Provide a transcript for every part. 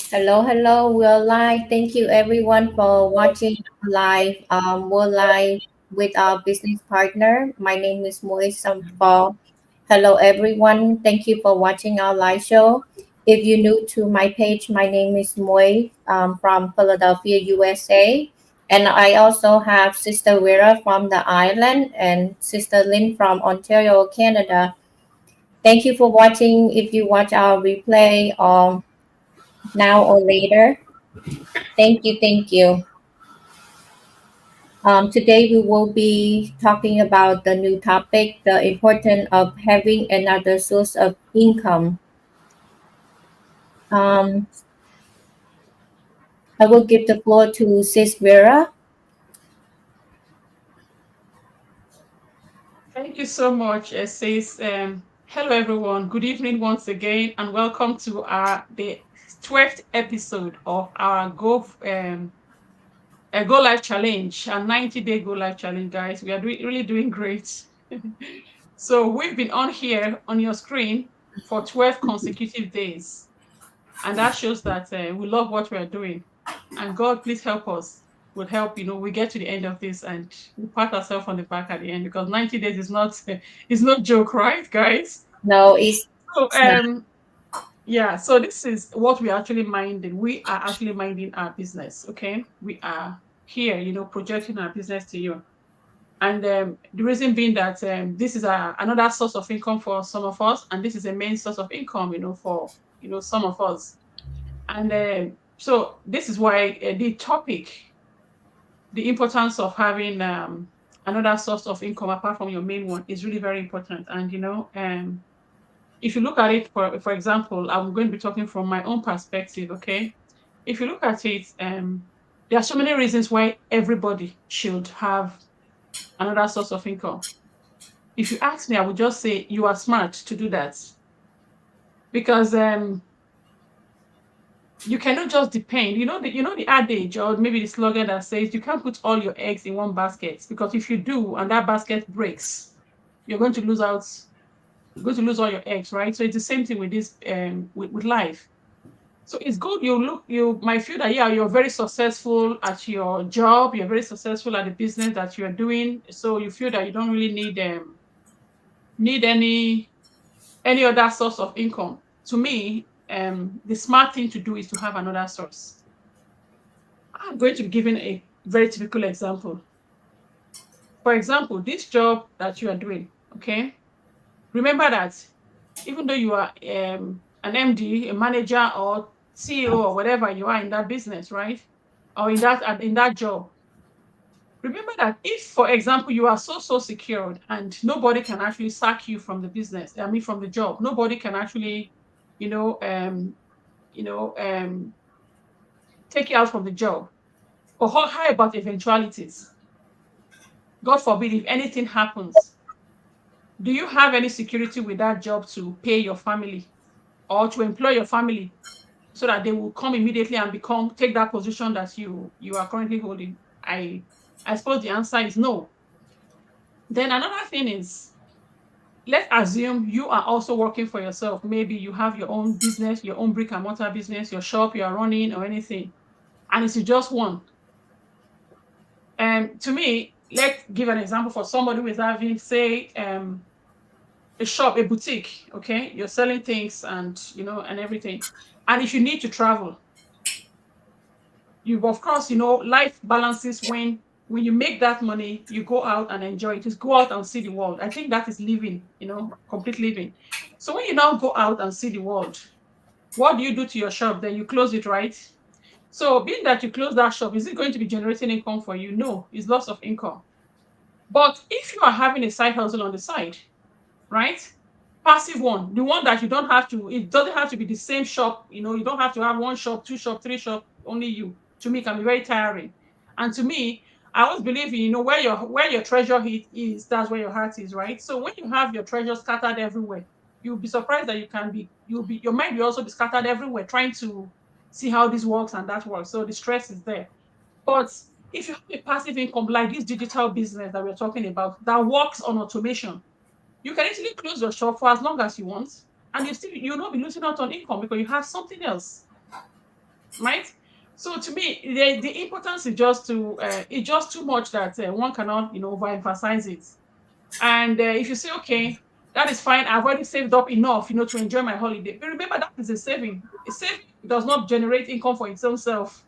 Hello, hello. We're live. Thank you, everyone, for watching live. We're live with our business partner. My name is Moise Samfal. Hello, everyone. Thank you for watching our live show. If you're new to my page, my name is Moise from Philadelphia, USA. And I also have Sister Vera from the island and Sister Lynn from Ontario, Canada. Thank you for watching. If you watch our replay now or later, thank you, thank you. Today we will be talking about the new topic, the importance of having another source of income. Um, I will give the floor to Sis Vera. Thank you so much, Sis. Hello, everyone. Good evening once again, and welcome to the 12th episode of our Go Life Challenge, a 90-day Go Life Challenge, guys. We are really doing great. So we've been on here on your screen for 12 consecutive days, and that shows that we love what we are doing. And God, please help us. Would help, we get to the end of this and we pat ourselves on the back at the end because 90 days is not is not joke, right, guys? No, it's, So it's not. yeah, so this is what we're actually minding. We are actually minding our business, okay? We are here, projecting our business to you. And the reason being that this is another source of income for some of us, and this is a main source of income, for some of us. And so this is why the topic, the importance of having another source of income apart from your main one is really very important. And if you look at it, for example, I'm going to be talking from my own perspective. Okay, if you look at it, there are so many reasons why everybody should have another source of income. If you ask me, I would just say you are smart to do that because you cannot just depend. The adage or maybe the slogan that says you can't put all your eggs in one basket because if you do and that basket breaks, you're going to lose out. You're going to lose all your eggs, right? So it's the same thing with this with life. So it's good. You might feel that yeah, you're very successful at your job. You're very successful at the business that you're doing. So you feel that you don't really need any other source of income. To me, the smart thing to do is to have another source. I'm going to be giving a very typical example. For example, this job that you are doing, okay? Remember that even though you are an MD, a manager, or CEO, or whatever you are in that business, right? Or in that job, remember that if, for example, you are so secured and nobody can actually sack you from the business, I mean from the job, nobody can actually, you know, um, you know, um, take you out from the job. But how about eventualities? God forbid if anything happens, do you have any security with that job to pay your family or to employ your family so that they will come immediately and take that position that you are currently holding? I suppose the answer is no. Then another thing is, let's assume you are also working for yourself. Maybe you have your own business, your own brick and mortar business, your shop you are running or anything, and it's just one. And to me, let's give an example for somebody who is having, say, a shop, a boutique. Okay, you're selling things and everything. And if you need to travel, you of course life balances when you make that money, you go out and enjoy it. Just go out and see the world. I think that is living, complete living. So when you now go out and see the world, what do you do to your shop? Then you close it, right? So being that you close that shop, is it going to be generating income for you? No, it's loss of income. But if you are having a side hustle on the side, right? Passive one, the one that you don't have to, it doesn't have to be the same shop, you don't have to have one shop, two shop, three shop, only you. To me, it can be very tiring. And to me, I always believe where your treasure is, that's where your heart is, right? So when you have your treasure scattered everywhere, you'll be surprised that your mind will also be scattered everywhere, trying to see how this works and that works. So the stress is there. But if you have a passive income like this digital business that we're talking about that works on automation, you can easily close your shop for as long as you want, and you'll not be losing out on income because you have something else. right? So to me, the importance is just to it's just too much that one cannot overemphasize it. And if you say, okay, that is fine, I've already saved up enough, to enjoy my holiday. But remember, that is a saving. A saving does not generate income for its own self,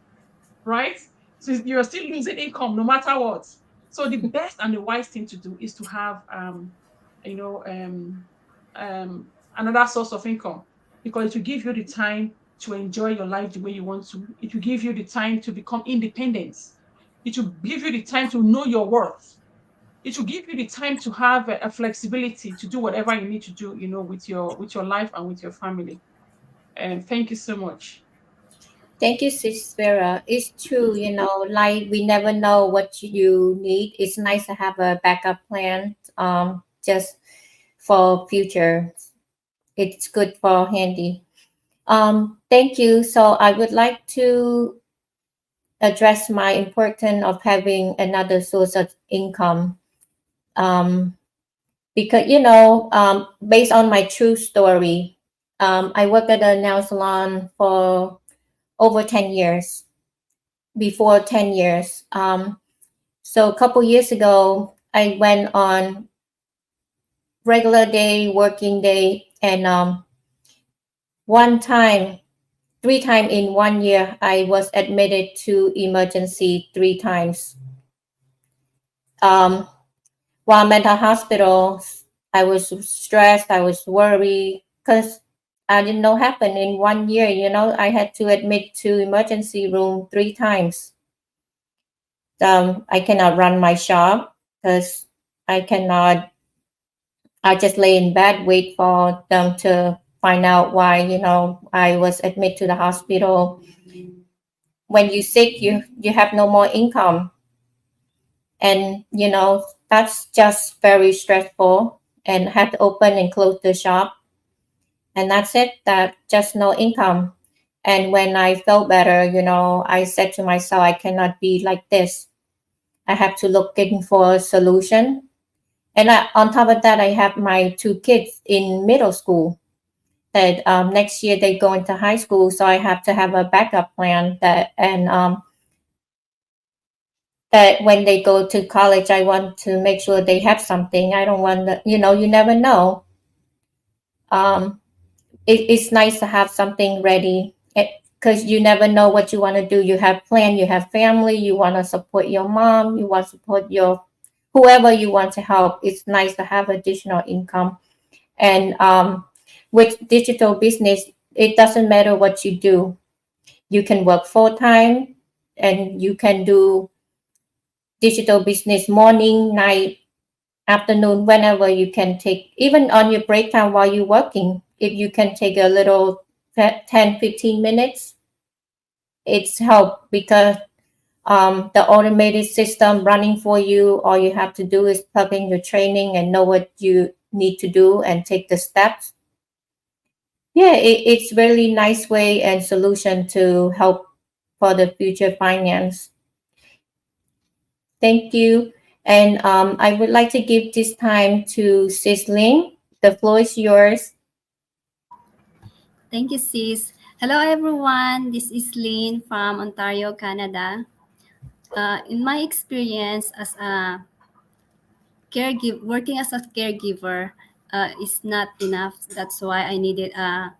right? So you're still losing income no matter what. So the best and the wise thing to do is to have you know, another source of income, because it will give you the time to enjoy your life the way you want to. It will give you the time to become independent. It will give you the time to know your worth. It will give you the time to have a flexibility to do whatever you need to do, with your life and with your family. And thank you so much. Thank you, Sis Vera. It's true, like we never know what you need. It's nice to have a backup plan, just for future. It's good for handy. Thank you. So I would like to address my importance of having another source of income. Um, because based on my true story, I worked at a nail salon for over 10 years. Before 10 years, so a couple years ago, I went on regular day, working day, and one time, 3 times in 1 year, I was admitted to emergency 3 times. Um, while I'm at the hospital, I was stressed. I was worried because I didn't know what happened in 1 year. I had to admit to emergency room 3 times. I cannot run my shop because I cannot. I just lay in bed, wait for them to find out why I was admitted to the hospital. When you sick, you have no more income, and that's just very stressful. And had to open and close the shop, and that's it. That just no income. And when I felt better, I said to myself, I cannot be like this. I have to looking for a solution. And on top of that, I have my 2 kids in middle school. That next year they go into high school, so I have to have a backup plan. That when they go to college, I want to make sure they have something. I don't want to, you never know. Um, it's nice to have something ready because you never know what you want to do. You have plan, you have family, you want to support your mom, you want to support your whoever you want to help. It's nice to have additional income. And with digital business, it doesn't matter what you do. You can work full time, and you can do digital business morning, night, afternoon, whenever you can take, even on your break time while you're working. If you can take a little 10, 15 minutes, it's help because the automated system running for you, all you have to do is plug in your training and know what you need to do and take the steps. Yeah, it's really nice way and solution to help for the future finance. Thank you. And I would like to give this time to Sis Ling. The floor is yours. Thank you, sis. Hello, everyone. This is Lynn from Ontario, Canada. In my experience as a caregiver, working as a caregiver is not enough. That's why I needed a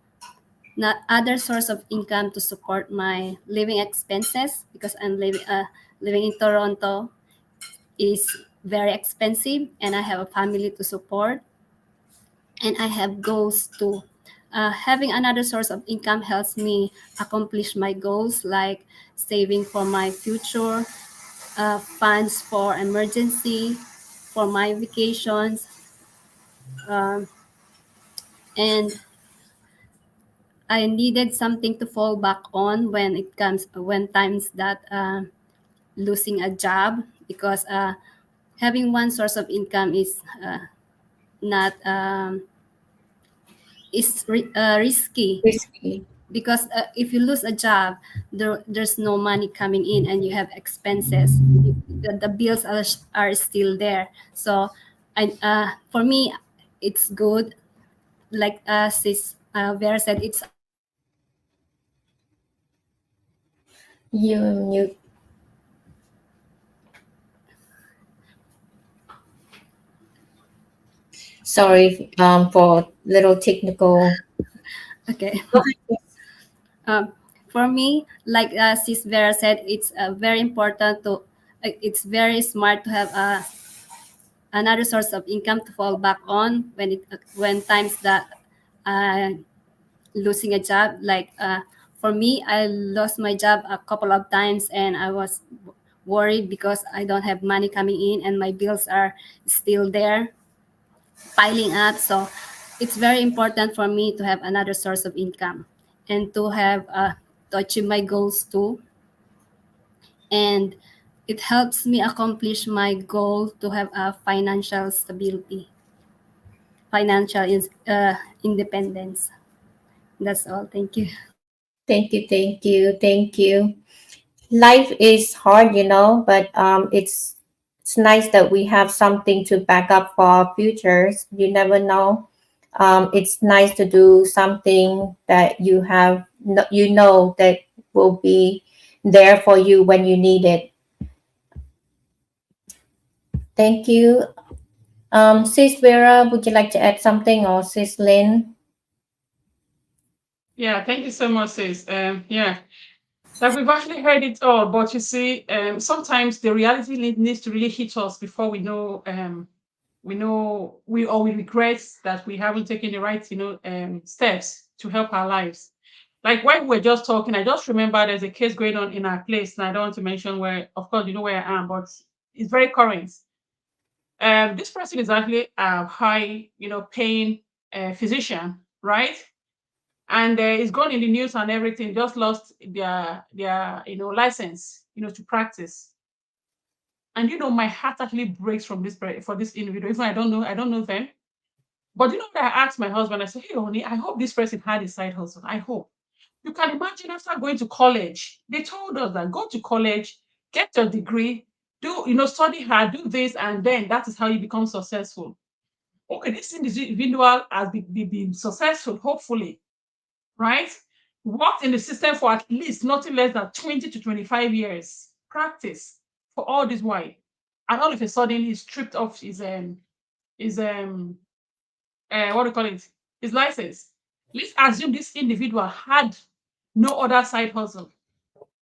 not other source of income to support my living expenses because I'm living in Toronto is very expensive and I have a family to support and I have goals too. Having another source of income helps me accomplish my goals like saving for my future, funds for emergency, for my vacations, um, and I needed something to fall back on when times that losing a job because having one source of income is not risky Risky. because if you lose a job there's no money coming in and you have expenses the bills are still there so for me it's good like sis Vera said it's You mute. Sorry for little technical. Okay. Go ahead. Um, for me, like Sis Vera said, it's very important to. It's very smart to have another source of income to fall back on when times that uh, losing a job. Like for me, I lost my job a couple of times, and I was worried because I don't have money coming in, and my bills are still there piling up. So it's very important for me to have another source of income and to have to achieve my goals too. And it helps me accomplish my goal to have a financial stability, financial independence. That's all. Thank you. Thank you, thank you, thank you. Life is hard, but it's nice that we have something to back up for our futures. You never know. It's nice to do something that you know that will be there for you when you need it. Thank you. Sis Vera, would you like to add something, or Sis Lynn? Yeah, thank you so much, sis. Yeah, like we've actually heard it all, but you see, sometimes the reality needs to really hit us before we regret that we haven't taken the right, steps to help our lives. Like when we're just talking, I just remember there's a case going on in our place, and I don't want to mention where, of course, you know where I am, but it's very current. This person is actually a high, paying physician, right? And it's gone in the news and everything. Just lost their license, to practice. And my heart actually breaks from for this individual. Even I don't know them. But you know what I asked my husband? I said, "Hey, honey, I hope this person had a side hustle. I hope." You can imagine after going to college, they told us that go to college, get your degree, study hard, do this, and then that is how you become successful. Okay, this individual has been successful, hopefully, right? Worked in the system for at least nothing less than 20 to 25 years. Practice for all this while. And all of a sudden he's stripped off his what do you call it? His license. Let's assume this individual had no other side hustle.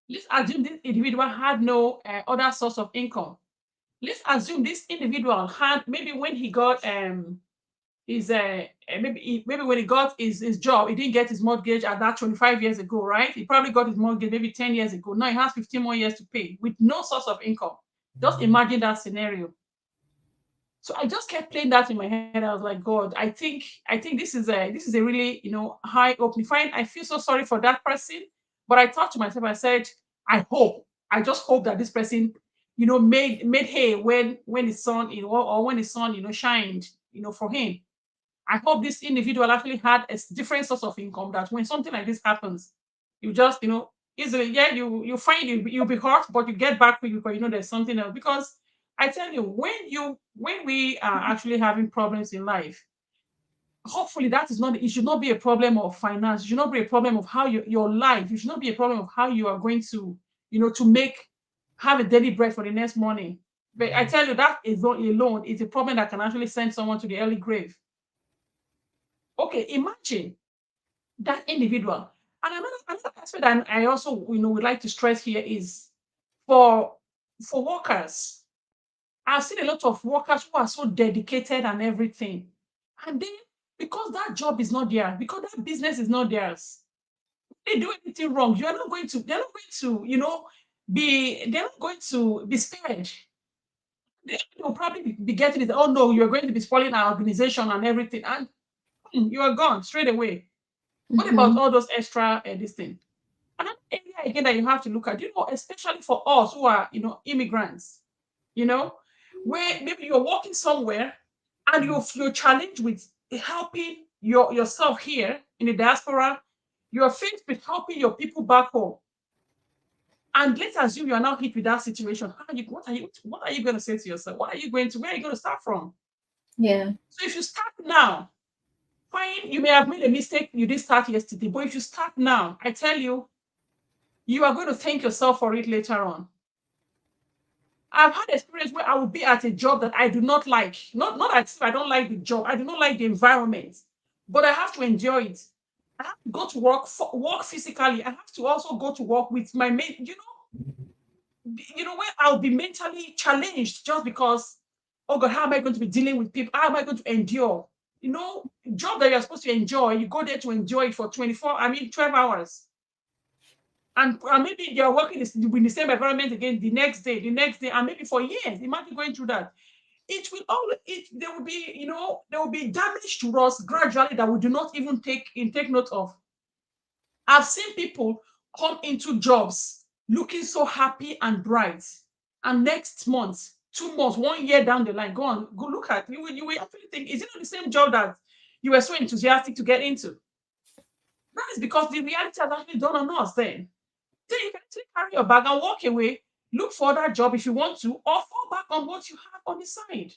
Let's assume this individual had no other source of income. Let's assume this individual had maybe when he got his maybe when he got his job, he didn't get his mortgage at that 25 years ago, right? He probably got his mortgage maybe 10 years ago. Now he has 15 more years to pay with no source of income. Just imagine that scenario. So I just kept playing that in my head. I was like, God, I think this is a really high opening. Fine, I feel so sorry for that person, but I thought to myself, I said, I just hope that this person, made hay when the sun, or when the sun, shined, for him. I hope this individual actually had a different source of income that when something like this happens, you just, easily, yeah, you find you'll be hurt, but you get back quick because you know there's something else. Because I tell you, when we are actually having problems in life, hopefully that is not it should not be a problem of finance, it should not be a problem of how your life, it should not be a problem of how you are going to, to have a daily bread for the next morning. But I tell you that is not alone is a problem that can actually send someone to the early grave. Okay, imagine that individual. And another aspect that I also would like to stress here is for workers. I've seen a lot of workers who are so dedicated and everything. And then because that job is not theirs, because that business is not theirs, they do anything wrong, they're not going to, they're not going to be spared. They'll probably be getting it, oh no, you're going to be spoiling our organization and everything. And you are gone straight away. What about Mm-hmm. all those extra this thing? Another area again that you have to look at, especially for us who are, immigrants, you know, where maybe you're working somewhere and you're challenged with helping yourself here in the diaspora, you're faced with helping your people back home. And let's assume you are now hit with that situation. What are you going to say to yourself? Where are you going to start from? Yeah. So if you start now, fine, you may have made a mistake, you didn't start yesterday, but if you start now, I tell you, you are going to thank yourself for it later on. I've had experience where I will be at a job that I do not like. Not as if I don't like the job. I do not like the environment, but I have to enjoy it. I have to go to work physically. I have to also go to work with my mate. Where I'll be mentally challenged just because, oh God, how am I going to be dealing with people? How am I going to endure? Job that you're supposed to enjoy, you go there to enjoy it for 12 hours. And maybe you're working in the same environment again the next day, and maybe for years. Imagine going through that. It will always there will be damage to us gradually that we do not even take note of. I've seen people come into jobs looking so happy and bright, and next month, 2 months, 1 year down the line, go look at you will actually think, is it not the same job that you were so enthusiastic to get into? That is because the reality has actually done on us then. Then you can actually carry your bag and walk away, look for that job if you want to, or fall back on what you have on the side.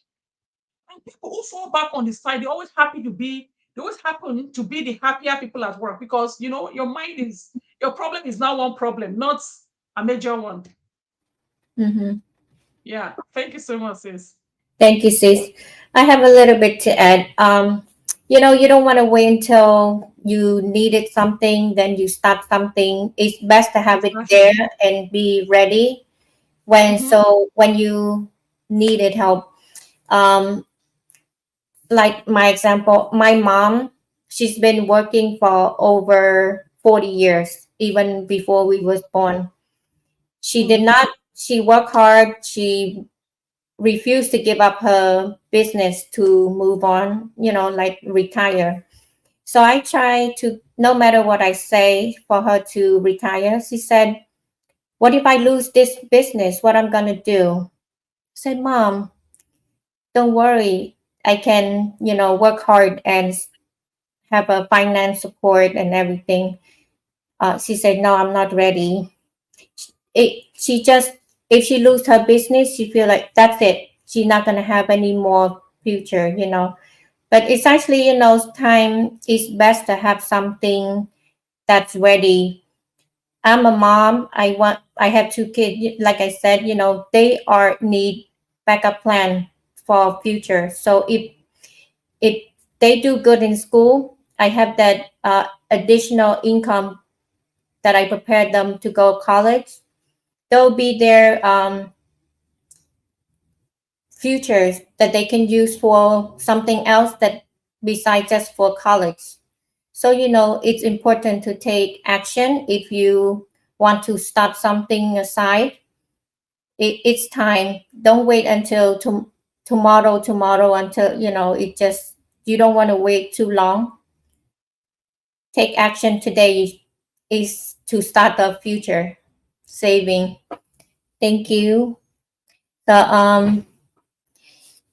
And people who fall back on the side, they always happen to be the happier people at work because your problem is now one problem, not a major one. Mm-hmm. Yeah. Thank you so much, sis. Thank you, sis. I have a little bit to add. You don't want to wait until you needed something, then you start something. It's best to have it Exactly. there and be ready when Mm-hmm. when you needed help. Um, like my example, my mom, she's been working for over 40 years, even before we was born. She did Mm. not, she worked hard. She refused to give up her business to move on, like retire. So I try to, no matter what I say for her to retire, she said, what if I lose this business? What I'm going to do? I said, Mom, don't worry. I can, work hard and have a finance support and everything. She said, no, I'm not ready. She just, if she lose her business, she feel like that's it. She's not going to have any more future. But it's actually, time is best to have something that's ready. I'm a mom. I have two kids. Like I said, they are need backup plan for future. So if they do good in school, I have that additional income that I prepared them to go college. They'll be their futures that they can use for something else that besides just for college. So it's important to take action if you want to start something aside. It's time. Don't wait until tomorrow until it just you don't want to wait too long. Take action today is to start the future saving. Thank you.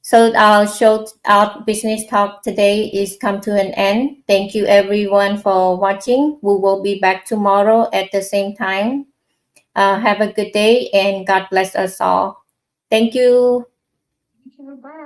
So our business talk today is come to an end. Thank you everyone for watching. We will be back tomorrow at the same time. Have a good day and God bless us all. Thank you. Thank you. Bye.